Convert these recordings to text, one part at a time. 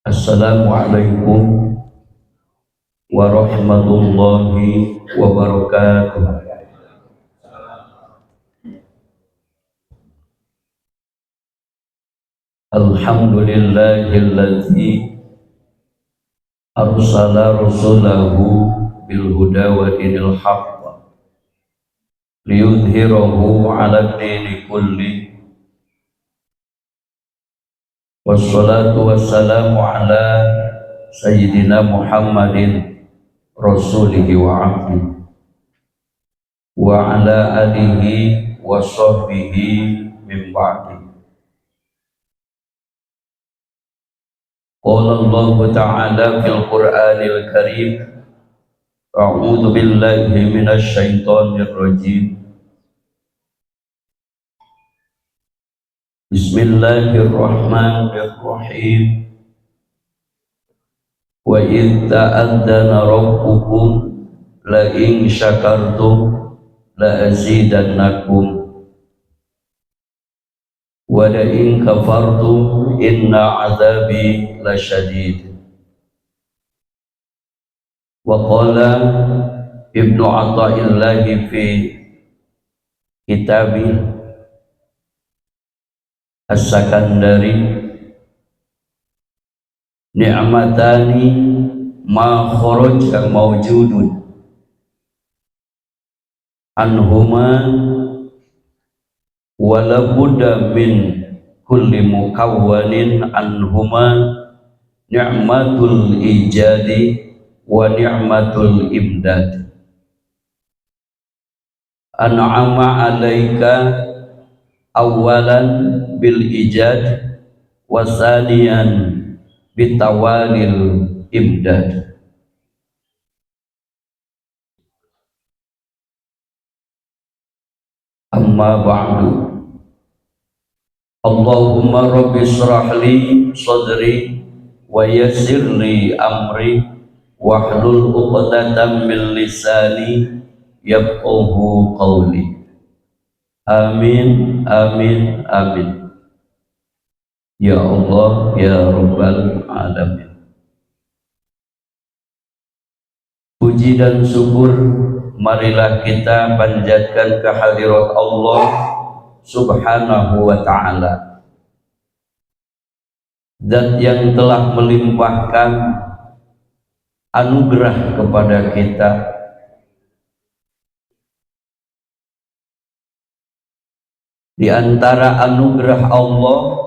Assalamualaikum warahmatullahi wabarakatuh. Alhamdulillahilladzi arsala rasulahu bil huda wa dinil haqq liyudhhirahu 'ala dini kulli. Wassalatu wassalamu ala sayyidina Muhammadin rasulihi wa abdihi wa ala alihi wa sahbihi min ba'di. Qala Allah ta'ala fil Qur'anil Karim, a'udzu billahi minasy syaithanir rajim. Bismillahirrahmanirrahim. Wa idh ta'adzana rabbukum la in syakartum la azidannakum wa la in kafartum inna azabi lasyadid. Wa qala Ibnu Athaillah fi kitabi As-Sakandari, ni'matani ma kharaja mawjudun anhuma wa la budda min kulli mukawwanin anhuma ni'matul ijadi wa ni'matul imdad. An'ama alaika awalan bil ijad wa saniyan bitawalil imdad. Amma ba'du. Allahumma rabbi shrah li sadri wa yassir li amri wahlul 'uqdatam min lisani yafqahu qawli. Amin, amin, amin. Ya Allah, ya Rabbal Alamin. Puji dan syukur marilah kita panjatkan kehadirat Allah Subhanahu wa ta'ala, Zat yang telah melimpahkan anugerah kepada kita. Di antara anugerah Allah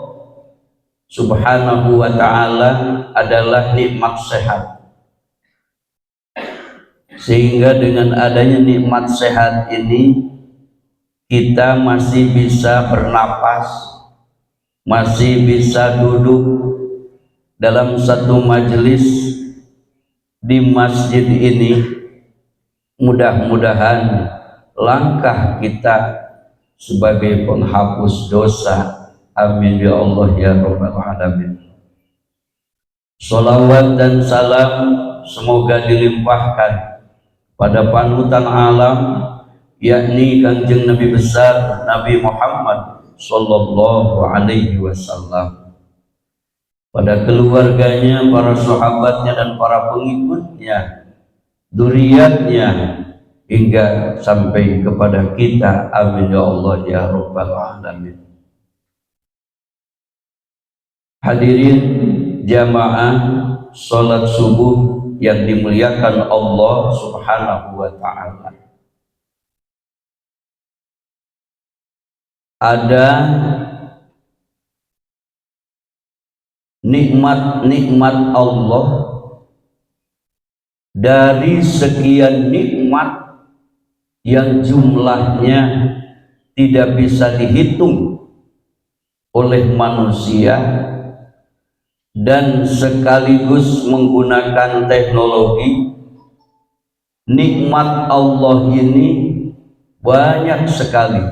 Subhanahu wa ta'ala adalah nikmat sehat. Sehingga dengan adanya nikmat sehat ini kita masih bisa bernapas, masih bisa duduk dalam satu majelis di masjid ini. Mudah-mudahan langkah kita sebagai penghapus dosa. Amin ya Allah ya Rabbal Alamin. Salawat dan salam semoga dilimpahkan pada panutan alam, yakni Kanjeng Nabi besar Nabi Muhammad sallallahu alaihi wasallam, pada keluarganya, para sahabatnya dan para pengikutnya, dzurriyyatnya, hingga sampai kepada kita. Amin ya Allah ya Rabbal Alamin. Hadirin jamaah salat subuh yang dimuliakan Allah Subhanahu wa ta'ala, ada nikmat-nikmat Allah. Dari sekian nikmat yang jumlahnya tidak bisa dihitung oleh manusia dan sekaligus menggunakan teknologi, nikmat Allah ini banyak sekali.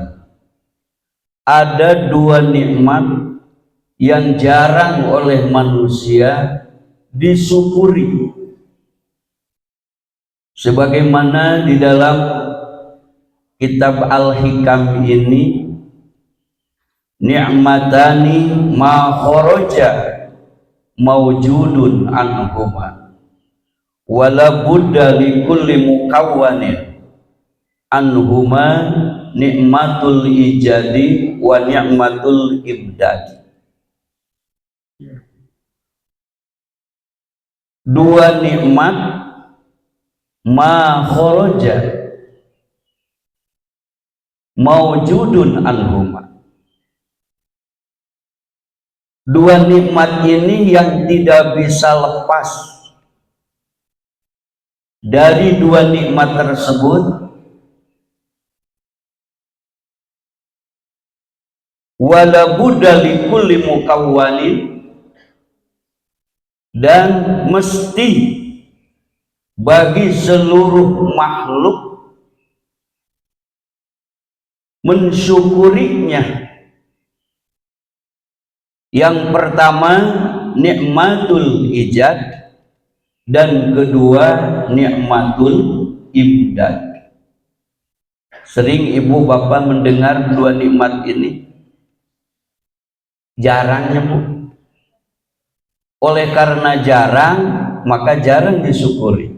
Ada dua nikmat yang jarang oleh manusia disyukuri, sebagaimana di dalam kitab Al-Hikam ini, ni'matani ma kharaja maujudun anhuma wala budda likulli mukawwanin anhuma nikmatul ijadi wa ni'matul ibdad. Dua nikmat ma kharaja maujudun anhuma. Dua nikmat ini yang tidak bisa lepas dari dua nikmat tersebut. Wala budda likulli mukawwanin, dan mesti bagi seluruh makhluk mensyukurinya. Yang pertama nikmatul ijad, dan kedua nikmatul imdad. Sering ibu bapak mendengar dua nikmat ini? Jarangnya bu. Oleh karena jarang, maka jarang disyukuri.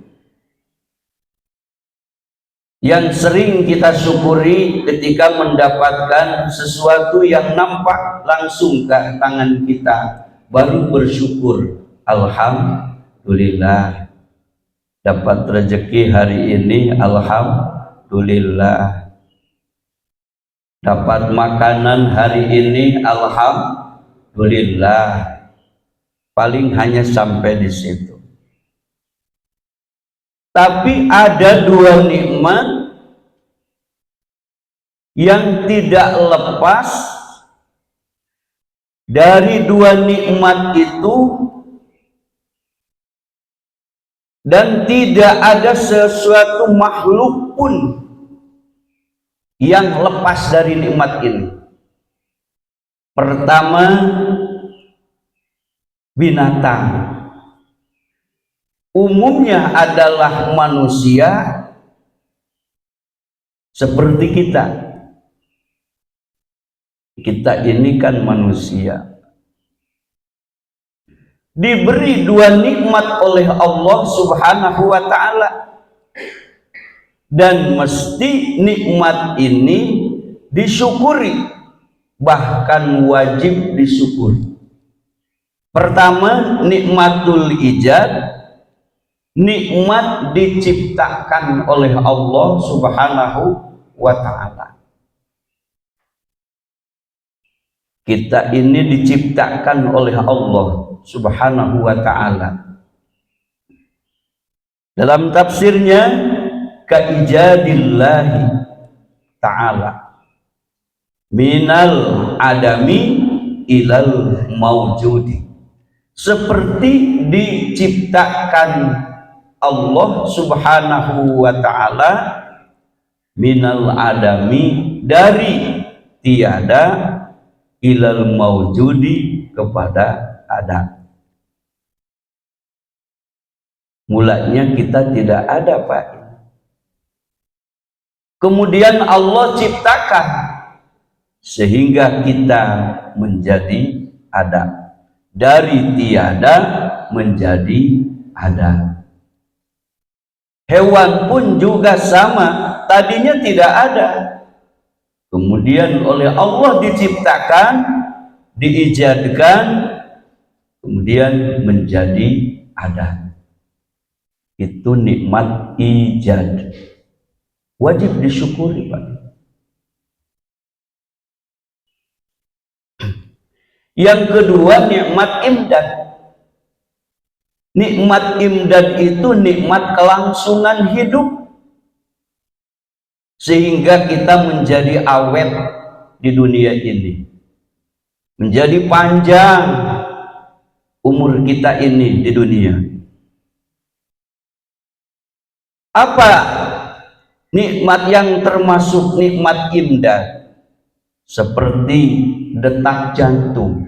Yang sering kita syukuri ketika mendapatkan sesuatu yang nampak langsung ke tangan kita, baru bersyukur. Alhamdulillah dapat rezeki hari ini, alhamdulillah dapat makanan hari ini, alhamdulillah. Paling hanya sampai di situ. Tapi ada dua nikmat yang tidak lepas dari dua nikmat itu, dan tidak ada sesuatu makhluk pun yang lepas dari nikmat ini. Pertama, binatang. Umumnya adalah manusia seperti kita. Kita ini kan manusia, diberi dua nikmat oleh Allah Subhanahu wa ta'ala, dan mesti nikmat ini disyukuri, bahkan wajib disyukuri. Pertama, nikmatul ijad, nikmat diciptakan oleh Allah Subhanahu wa ta'ala. Kita ini diciptakan oleh Allah Subhanahu wa ta'ala. Dalam tafsirnya, kaijadillahi ta'ala minal adami ilal maujudi. Seperti diciptakan Allah Subhanahu wa ta'ala minal adami, dari tiada, ilal maujudi, kepada ada. Mulanya kita tidak ada Pak. Kemudian Allah ciptakan sehingga kita menjadi ada. Dari tiada menjadi ada. Hewan pun juga sama, tadinya tidak ada, kemudian oleh Allah diciptakan, diijadkan, kemudian menjadi ada. Itu nikmat ijad, wajib disyukuri Pak. Yang kedua, nikmat imdad. Nikmat imdad itu nikmat kelangsungan hidup, sehingga kita menjadi awet di dunia ini, menjadi panjang umur kita ini di dunia. Apa nikmat yang termasuk nikmat imdad? Seperti detak jantung.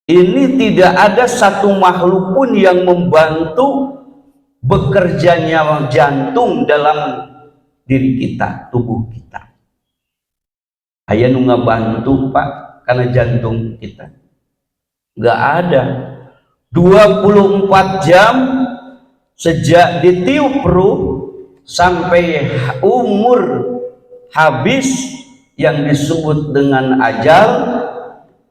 Ini tidak ada satu makhluk pun yang membantu bekerjanya jantung dalam diri kita, tubuh kita. Aya nu ngabantu Pak karena jantung kita. nggak ada. 24 jam sejak ditiup ruh sampai umur habis yang disebut dengan ajal,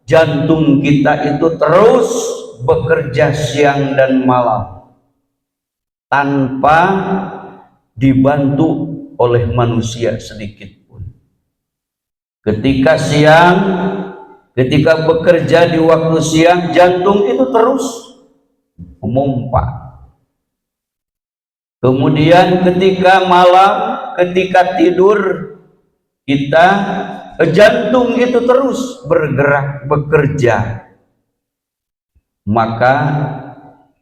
jantung kita itu terus bekerja siang dan malam tanpa dibantu oleh manusia sedikit pun. Ketika siang, ketika bekerja di waktu siang, jantung itu terus memompa. Kemudian ketika malam, ketika tidur kita, jantung itu terus bergerak, bekerja. Maka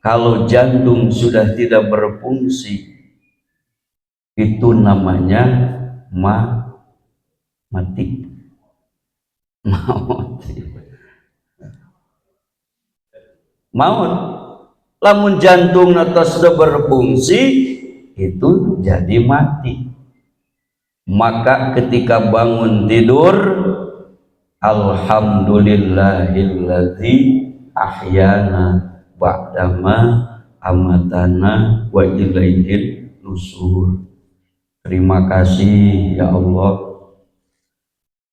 kalau jantung sudah tidak berfungsi, itu namanya mati. Maut. Lamun jantung atau sudah berfungsi, itu jadi mati. Maka ketika bangun tidur, alhamdulillahilladzi ahyana ba'dama amatana wa ilaihil nusur. Terima kasih ya Allah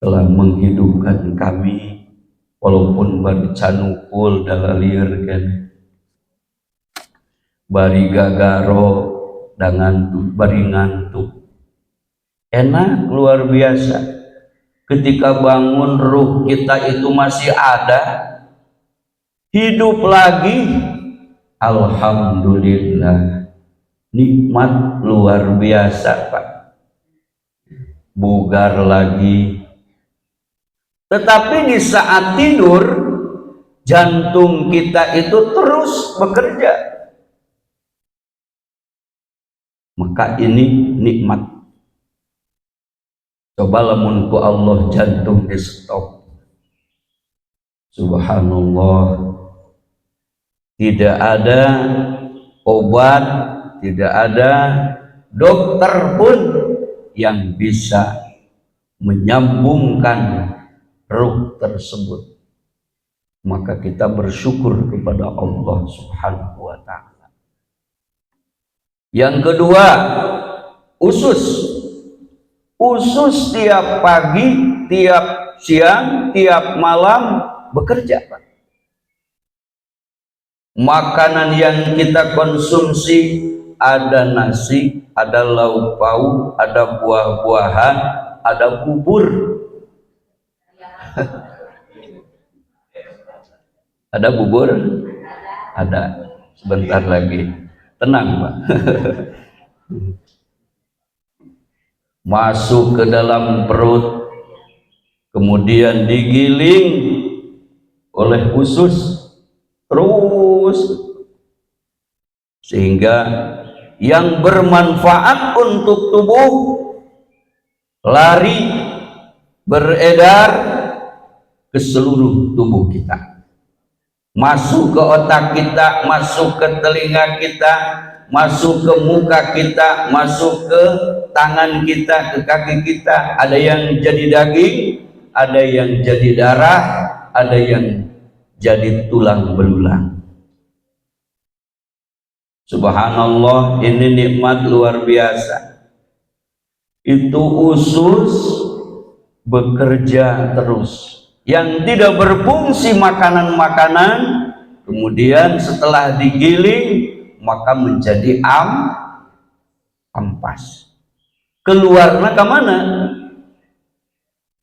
telah menghidupkan kami walaupun bari canukul dalalir kan, bari gagaro dan ngantuk, bari ngantuk. Enak, luar biasa. Ketika bangun ruh kita itu masih ada, hidup lagi, alhamdulillah, nikmat luar biasa Pak. Bugar lagi. Tetapi di saat tidur, jantung kita itu terus bekerja. Maka ini nikmat. Coba lamun ku Allah jantung di stop. Subhanallah. Tidak ada obat, tidak ada dokter pun yang bisa menyambungkan ruh tersebut. Maka kita bersyukur kepada Allah Subhanahu wa ta'ala. Yang kedua, usus. Usus tiap pagi, tiap siang, tiap malam bekerja Pak. Makanan yang kita konsumsi ada nasi, ada lauk pauk, ada buah-buahan, ada bubur. Ada bubur? Ada. Sebentar lagi. Tenang Pak. Masuk ke dalam perut, kemudian digiling oleh usus terus, sehingga yang bermanfaat untuk tubuh lari beredar ke seluruh tubuh kita, masuk ke otak kita, masuk ke telinga kita, masuk ke muka kita, masuk ke tangan kita, ke kaki kita. Ada yang jadi daging, ada yang jadi darah, ada yang jadi tulang belulang. Subhanallah, ini nikmat luar biasa. Itu usus bekerja terus. Yang tidak berfungsi makanan-makanan, kemudian setelah digiling maka menjadi ampas. Keluarnya ke mana?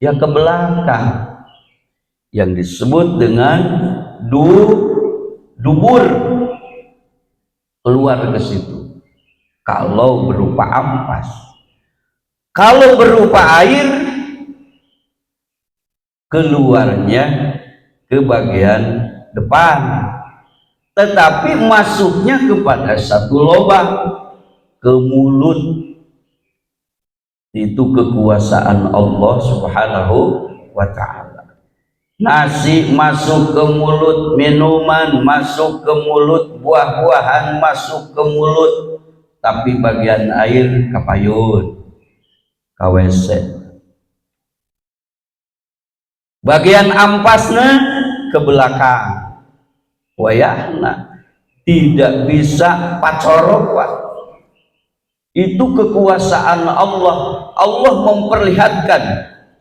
Ya ke belakang, yang disebut dengan dubur, keluar ke situ. Kalau berupa ampas, kalau berupa air, keluarnya ke bagian depan, tetapi masuknya kepada satu lubang, ke mulut. Itu kekuasaan Allah Subhanahu wa ta'ala. Nasi masuk ke mulut, minuman masuk ke mulut, buah-buahan masuk ke mulut, tapi bagian air kapayun, KWC. Bagian ampasnya ke belakang. wayahna, tidak bisa pacorokan. Itu kekuasaan Allah. Allah memperlihatkan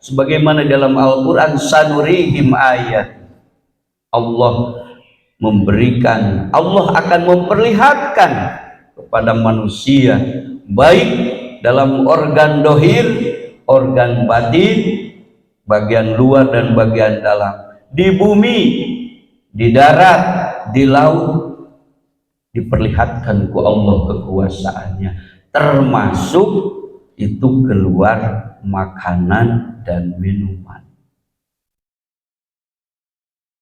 sebagaimana dalam Al-Qur'an, sanurihim ayat. Allah memberikan, Allah akan memperlihatkan kepada manusia, baik dalam organ dohir, organ batin, bagian luar dan bagian dalam, di bumi, di darat, di laut, diperlihatkan ku Allah kekuasaannya, termasuk itu keluar makanan dan minuman.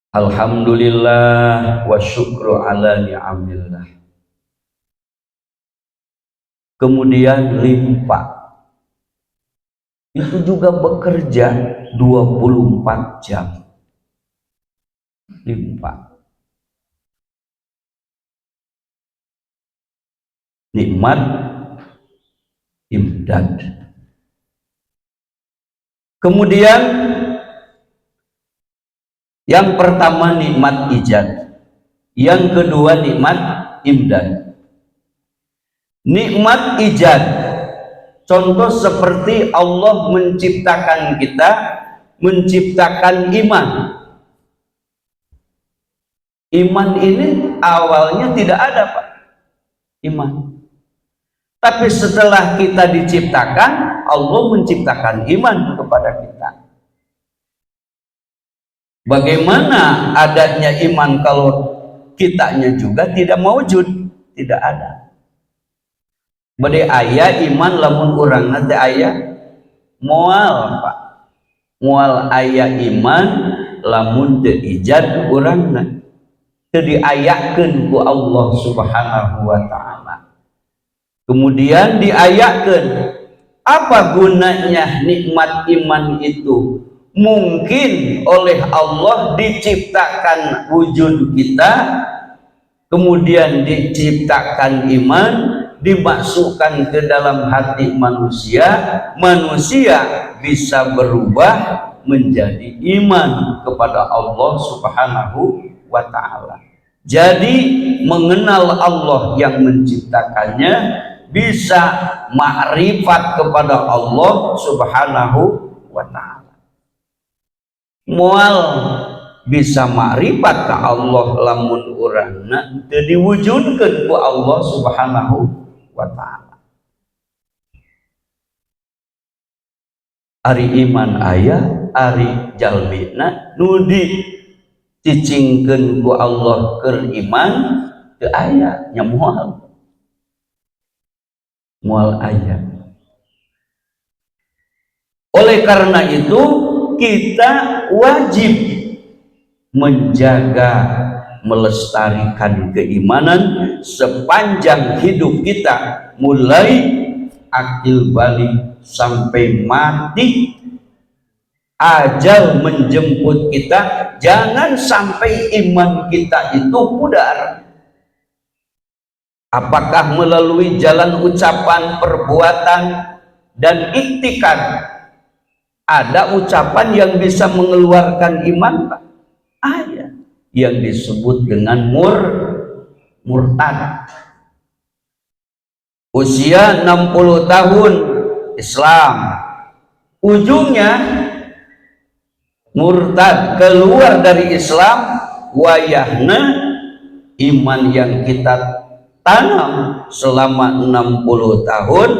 Alhamdulillah wa syukru ala ni'amillah. Kemudian limpah, itu juga bekerja 24 jam. Limpah, nikmat imdad. Kemudian yang pertama nikmat ijad, yang kedua nikmat imdad. Nikmat ijad, contoh seperti Allah menciptakan kita, menciptakan iman. Iman ini awalnya tidak ada, Pak. Iman. Tapi setelah kita diciptakan, Allah menciptakan iman kepada kita. Bagaimana adanya iman kalau kitanya juga tidak mewujud, tidak ada. Bade aya iman lamun urang nanti aya moal, Pak. Moal aya iman lamun teu ijad urangna, teu diayakeun ku Allah Subhanahu wa taala. Kemudian diayakeun, apa gunanya nikmat iman itu? Mungkin oleh Allah diciptakan wujud kita, kemudian diciptakan iman, dimasukkan ke dalam hati manusia, manusia bisa berubah menjadi iman kepada Allah Subhanahu wa ta'ala. Jadi mengenal Allah yang menciptakannya, bisa makrifat kepada Allah Subhanahu wa ta'ala. Moal bisa makrifat ke Allah lamun urangna teu diwujudkeun ku Allah Subhanahu wa ta'ala. Ari iman aya, ari jalmina nu dicicingkeun ku Allah keur iman teu aya, nya moal aya. Oleh karena itu kita wajib menjaga, melestarikan keimanan sepanjang hidup kita, mulai akil balik sampai mati, ajal menjemput kita. Jangan sampai iman kita itu pudar. Apakah melalui jalan ucapan, perbuatan, dan iktikad? Ada ucapan yang bisa mengeluarkan iman, Pak? Ada yang disebut dengan murtad. Usia 60 tahun Islam, ujungnya murtad, keluar dari Islam. Wayahna iman yang kita tanam selama 60 tahun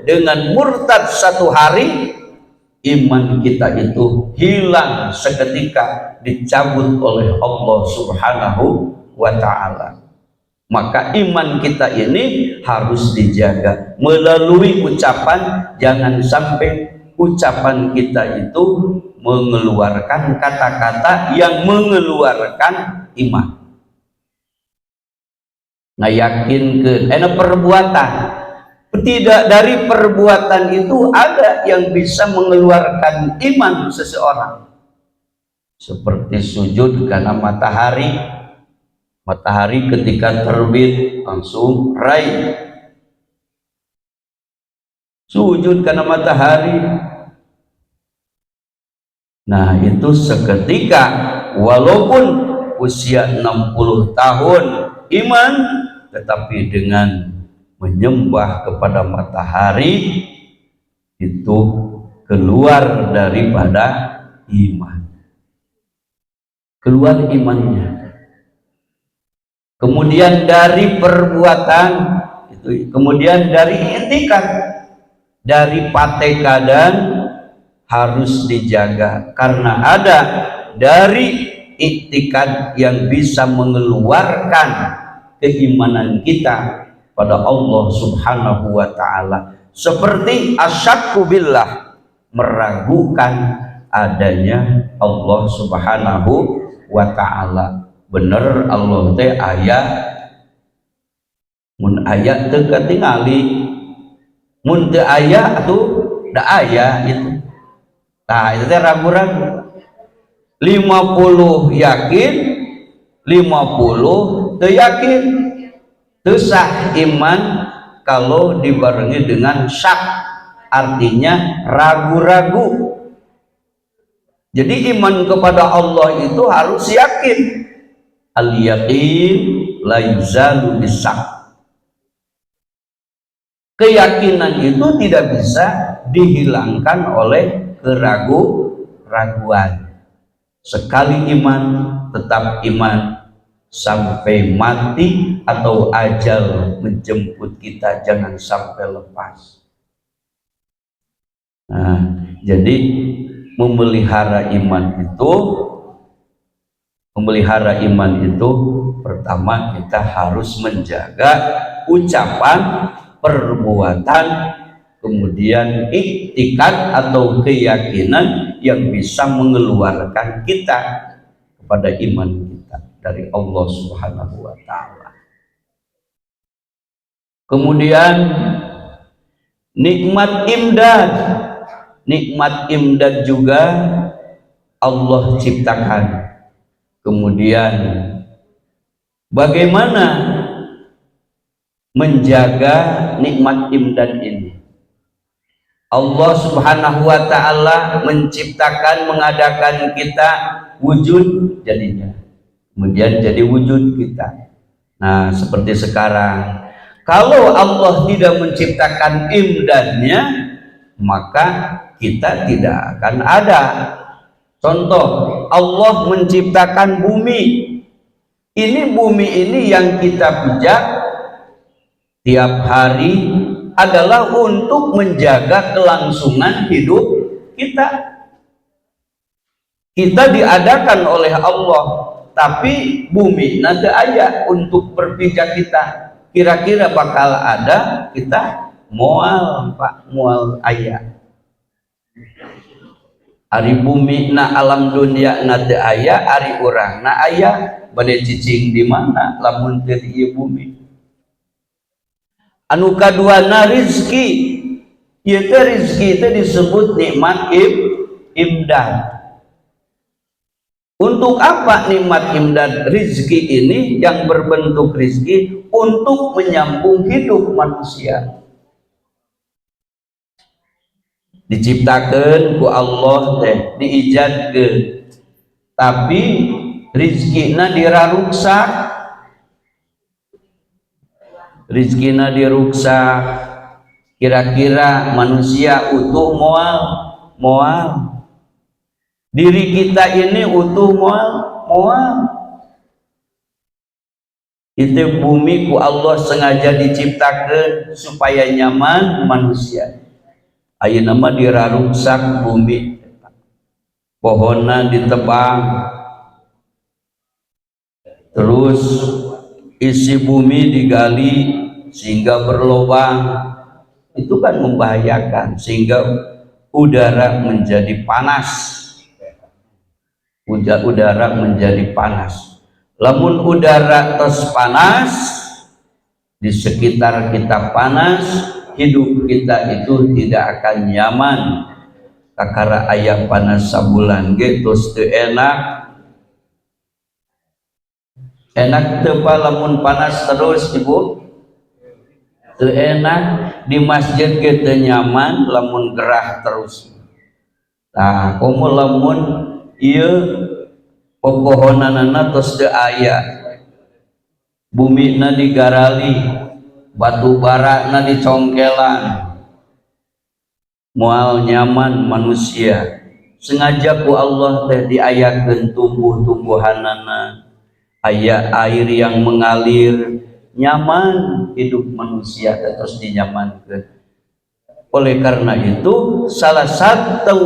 dengan murtad satu hari, iman kita itu hilang seketika, dicabut oleh Allah Subhanahu wa ta'ala. Maka iman kita ini harus dijaga melalui ucapan. Jangan sampai ucapan kita itu mengeluarkan kata-kata yang mengeluarkan iman. Ngayakinkeun perbuatan. Tidak, dari perbuatan itu ada yang bisa mengeluarkan iman seseorang. Seperti sujud karena matahari. Matahari ketika terbit langsung raih. Sujud karena matahari. Nah, itu seketika, walaupun usia 60 tahun iman, tetapi dengan menyembah kepada matahari itu keluar daripada iman, keluar imannya. Kemudian dari perbuatan itu, kemudian dari i'tikad, dari patekadan harus dijaga, karena ada dari i'tikad yang bisa mengeluarkan keimanan kita pada Allah Subhanahu wa ta'ala, seperti asyakku billah, meragukan adanya Allah Subhanahu wa ta'ala. Bener Allah teh aya, mun aya teu katingali, mun teu aya atuh da aya itu. Tah itu teh ragu-ragu. 50 yakin, 50 teu yakin. Teu sah iman kalau dibarengi dengan syak, artinya ragu-ragu. Jadi iman kepada Allah itu harus yakin. Al-yaqin la yuzalu bisyak. Keyakinan itu tidak bisa dihilangkan oleh keraguan. Sekali iman tetap iman sampai mati atau ajal menjemput kita, jangan sampai lepas. Nah, jadi memelihara iman itu pertama kita harus menjaga ucapan, perbuatan, kemudian i'tikad atau keyakinan yang bisa mengeluarkan kita kepada iman kita dari Allah Subhanahu wa ta'ala. Kemudian nikmat imdad juga Allah ciptakan. Kemudian bagaimana menjaga nikmat imdad ini? Allah Subhanahu wa ta'ala menciptakan, mengadakan kita wujud jadinya, kemudian jadi wujud kita. Nah, seperti sekarang, kalau Allah tidak menciptakan imdadnya, maka kita tidak akan ada. Contoh, Allah menciptakan bumi. Ini bumi ini yang kita pijak tiap hari adalah untuk menjaga kelangsungan hidup kita. Kita diadakan oleh Allah, tapi bumi nanti aya untuk berpijak kita. Kira-kira bakal ada kita moal pak, moal aya. Ari bumi na alam dunia na teu aya, ari urang na aya, bade cicing di mana lamun teu di bumi. Anu kaduana rizki, ieu teh rizki teh disebut nikmat imdad. Untuk apa nikmat imdad rizki ini yang berbentuk rizki? Untuk menyambung hidup manusia. Diciptakan ku Allah teh, diijadkeun, tapi rizkina diraruksak, kira-kira manusia utuh moal, diri kita ini utuh moal. Itu bumi ku Allah sengaja diciptakan supaya nyaman manusia. Ayeuna mah diraruksak bumi, pohonna ditebang, terus isi bumi digali sehingga berlubang. Itu kan membahayakan, sehingga udara menjadi panas. Udara menjadi panas. Lamun udara tos panas, di sekitar kita panas, hidup kita itu tidak akan nyaman. Kakara aya panas sabulan ge tos teu enak teu lamun panas terus ibu, teu enak. Di masjid ge teu nyaman lamun gerah terus. Nah, komo lamun ieu Pepohonanana tos teu aya, bumina digarali, batu bara na dicongkelan, moal nyaman manusia. Sengaja ku Allah teh diayakeun tumbuh-tumbuhanana, aya air yang mengalir, nyaman hidup manusia terus dinyamankeun. Oleh karena itu salah satu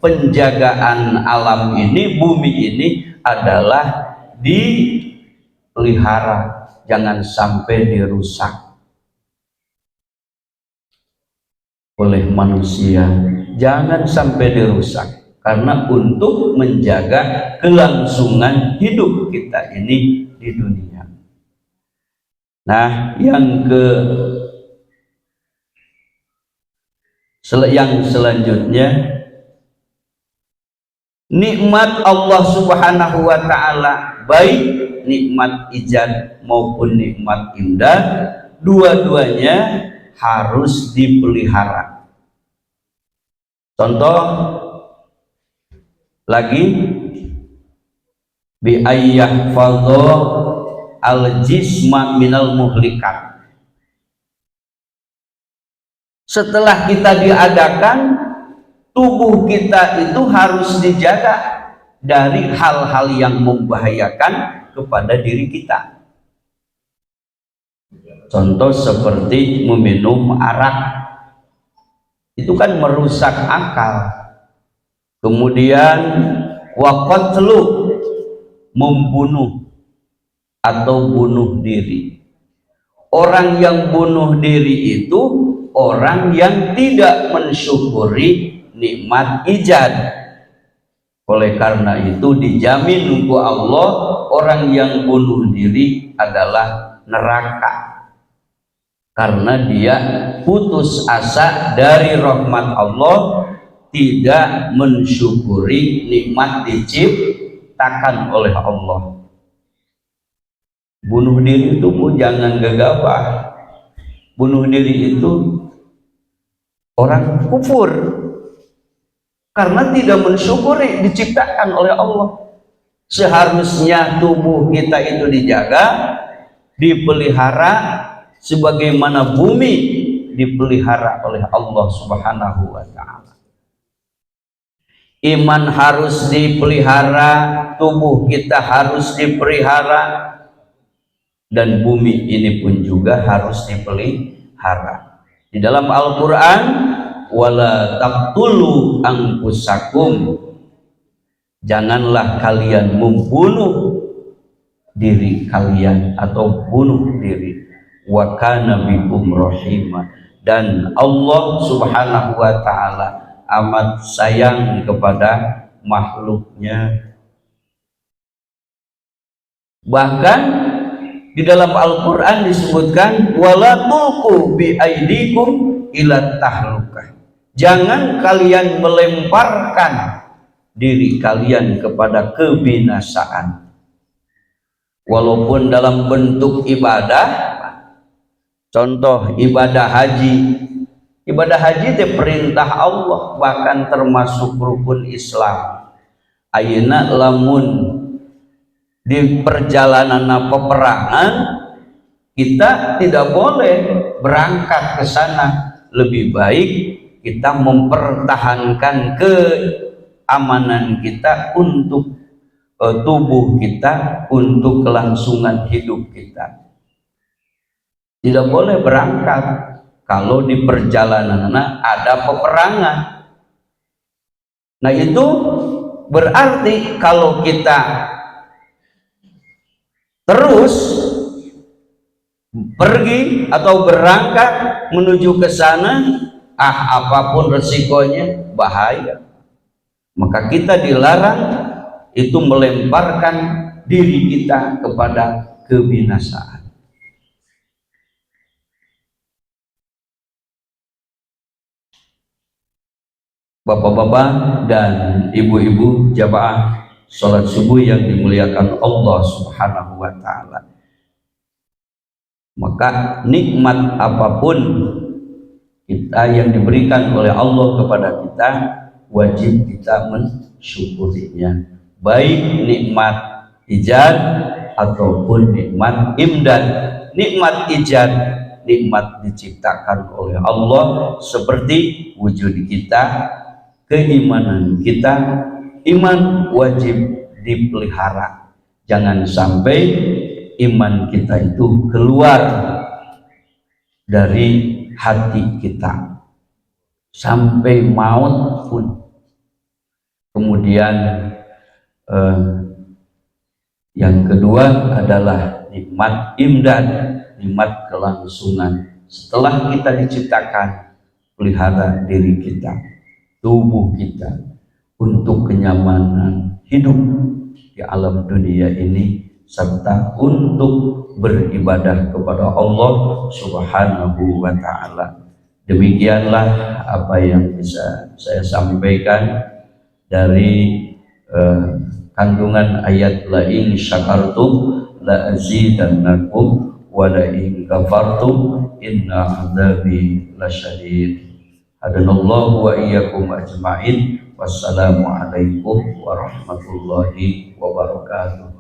penjagaan alam ini, bumi ini adalah dipelihara, jangan sampai dirusak oleh manusia, jangan sampai dirusak, karena untuk menjaga kelangsungan hidup kita ini di dunia. Nah, yang selanjutnya, nikmat Allah Subhanahu wa ta'ala, baik nikmat ijad maupun nikmat imdad, dua-duanya harus dipelihara. Contoh lagi, bi ayyah fadho al jisma minal muhlikat. Setelah kita diadakan, tubuh kita itu harus dijaga dari hal-hal yang membahayakan kepada diri kita. Contoh seperti meminum arak, itu kan merusak akal. Kemudian waqatlu, membunuh atau bunuh diri. Orang yang bunuh diri itu orang yang tidak mensyukuri nikmat ijad. Oleh karena itu dijamin untuk Allah, orang yang bunuh diri adalah neraka, karena dia putus asa dari rahmat Allah, tidak mensyukuri nikmat diciptakan oleh Allah. Bunuh diri itu jangan gegabah. Bunuh diri itu orang kufur, karena tidak mensyukuri diciptakan oleh Allah. Seharusnya tubuh kita itu dijaga, dipelihara, sebagaimana bumi dipelihara oleh Allah Subhanahu wa ta'ala. Iman harus dipelihara, tubuh kita harus dipelihara, dan bumi ini pun juga harus dipelihara. Di dalam Al-Quran, wala taqtulu anfusakum, janganlah kalian membunuh diri kalian atau bunuh diri. Wa kana bikum rahimah, dan Allah Subhanahu wa ta'ala amat sayang kepada makhluknya. Bahkan di dalam Al-Quran disebutkan wala tulqu bi aidikum ila tahlukah, jangan kalian melemparkan diri kalian kepada kebinasaan. Walaupun dalam bentuk ibadah, contoh ibadah haji. Ibadah haji itu perintah Allah, bahkan termasuk rukun Islam. Ayeuna lamun di perjalanan peperangan kita tidak boleh berangkat ke sana, lebih baik kita mempertahankan keamanan kita untuk tubuh kita, untuk kelangsungan hidup kita. Tidak boleh berangkat kalau di perjalanan ada peperangan. Nah, itu berarti kalau kita terus pergi atau berangkat menuju ke sana, apapun resikonya bahaya. Maka kita dilarang itu melemparkan diri kita kepada kebinasaan. Bapak-bapak dan ibu-ibu jamaah sholat subuh yang dimuliakan Allah Subhanahu wa ta'ala, maka nikmat apapun kita yang diberikan oleh Allah kepada kita, wajib kita mensyukurinya. baik nikmat ijad ataupun nikmat imdad. Nikmat ijad, nikmat diciptakan oleh Allah seperti wujud kita, keimanan kita. Iman wajib dipelihara, jangan sampai iman kita itu keluar dari hati kita sampai maut pun. Kemudian yang kedua adalah nikmat imdad, nikmat kelangsungan. Setelah kita diciptakan, pelihara diri kita, tubuh kita, untuk kenyamanan hidup di alam dunia ini, serta untuk beribadah kepada Allah Subhanahu wa ta'ala. Demikianlah apa yang bisa saya sampaikan dari kandungan ayat la in syakartum la azidannakum wa la in kafartum inna adzabi lasyadid. Hadanallahu wa iyyakum ajma'in. Wassalamualaikum warahmatullahi wabarakatuh.